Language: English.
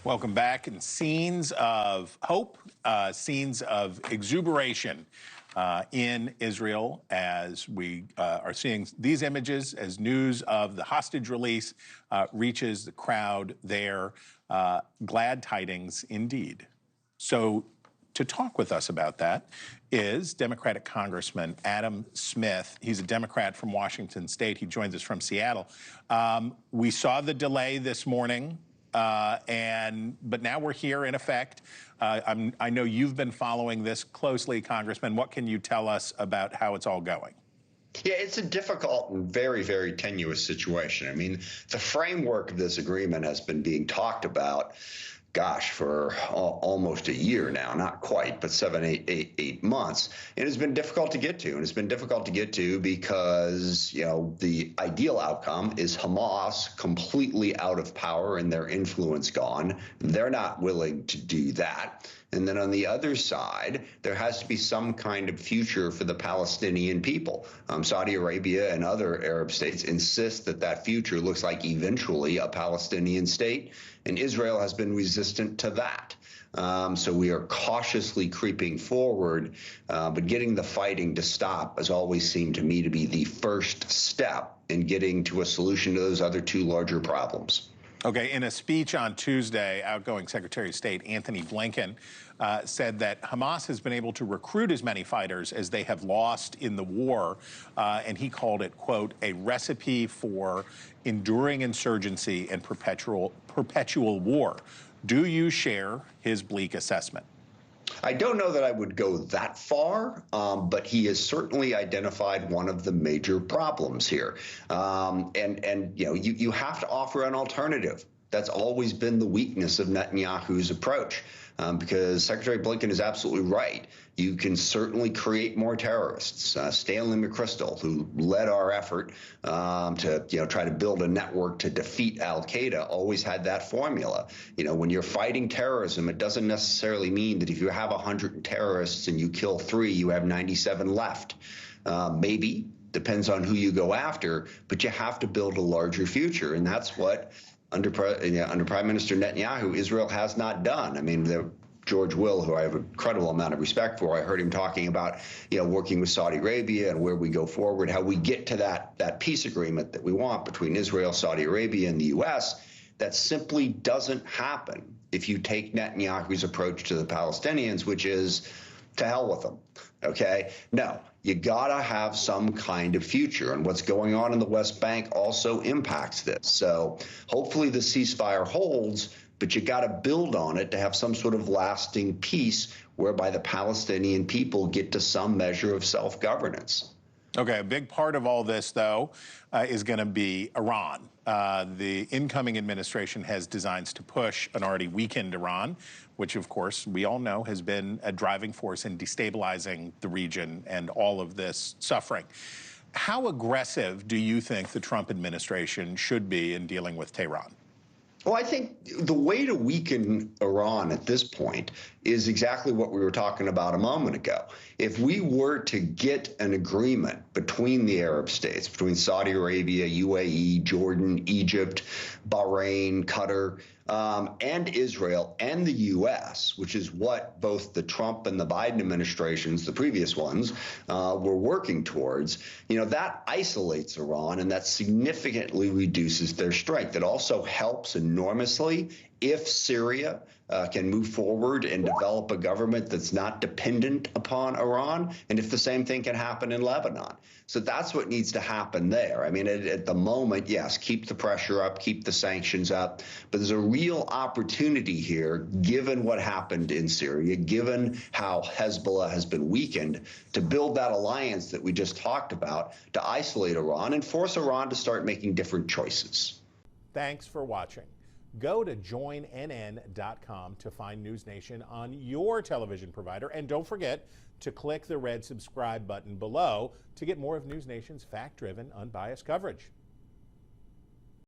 Welcome back. And scenes of hope, scenes of exuberation in Israel as we are seeing these images as news of the hostage release reaches the crowd there. Glad tidings indeed. So to talk with us about that is Democratic Congressman Adam Smith. He's a Democrat from Washington State. He joins us from Seattle. We saw the delay this morning. But now we're here in effect. I know you've been following this closely, Congressman. What can you tell us about how it's all going? Yeah, it's a difficult and very, very tenuous situation. I mean, the framework of this agreement has been being talked about, gosh, for almost a year now, not quite, but 8 months. It has been difficult to get to. And it's been difficult to get to because, the ideal outcome is Hamas completely out of power and their influence gone. They're not willing to do that. And then on the other side, there has to be some kind of future for the Palestinian people. Saudi Arabia and other Arab states insist that that future looks like eventually a Palestinian state, and Israel has been resistant to that. So we are cautiously creeping forward, but getting the fighting to stop has always seemed to me to be the first step in getting to a solution to those other two larger problems. Okay, in a speech on Tuesday, outgoing Secretary of State Anthony Blinken said that Hamas has been able to recruit as many fighters as they have lost in the war, and he called it, quote, a recipe for enduring insurgency and perpetual war. Do you share his bleak assessment? I don't know that I would go that far, but he has certainly identified one of the major problems here. You have to offer an alternative. That's always been the weakness of Netanyahu's approach, because Secretary Blinken is absolutely right. You can certainly create more terrorists. Stanley McChrystal, who led our effort to try to build a network to defeat al-Qaeda, always had that formula. When you're fighting terrorism, it doesn't necessarily mean that if you have 100 terrorists and you kill 3, you have 97 left. Maybe, depends on who you go after, but you have to build a larger future, and that's what under Prime Minister Netanyahu, Israel has not done. I mean, George Will, who I have an incredible amount of respect for, I heard him talking about, working with Saudi Arabia and where we go forward, how we get to that peace agreement that we want between Israel, Saudi Arabia, and the U.S. That simply doesn't happen if you take Netanyahu's approach to the Palestinians, which is to hell with them. Okay? No, you gotta have some kind of future, and what's going on in the West Bank also impacts this. So hopefully the ceasefire holds, but you gotta build on it to have some sort of lasting peace whereby the Palestinian people get to some measure of self-governance. Okay, a big part of all this, though, is going to be Iran. The incoming administration has designs to push an already weakened Iran, which, of course, we all know has been a driving force in destabilizing the region and all of this suffering. How aggressive do you think the Trump administration should be in dealing with Tehran? Well, I think the way to weaken Iran at this point is exactly what we were talking about a moment ago. If we were to get an agreement between the Arab states, between Saudi Arabia, UAE, Jordan, Egypt, Bahrain, Qatar, and Israel and the U.S., which is what both the Trump and the Biden administrations, the previous ones, were working towards, that isolates Iran and that significantly reduces their strength. It also helps enormously if Syria can move forward and develop a government that's not dependent upon Iran, and if the same thing can happen in Lebanon. So that's what needs to happen there. I mean, at the moment, yes, keep the pressure up, keep the sanctions up, but there's a real opportunity here, given what happened in Syria, given how Hezbollah has been weakened, to build that alliance that we just talked about, to isolate Iran and force Iran to start making different choices. Thanks for watching. Go to joinnn.com to find NewsNation on your television provider. And don't forget to click the red subscribe button below to get more of NewsNation's fact-driven, unbiased coverage.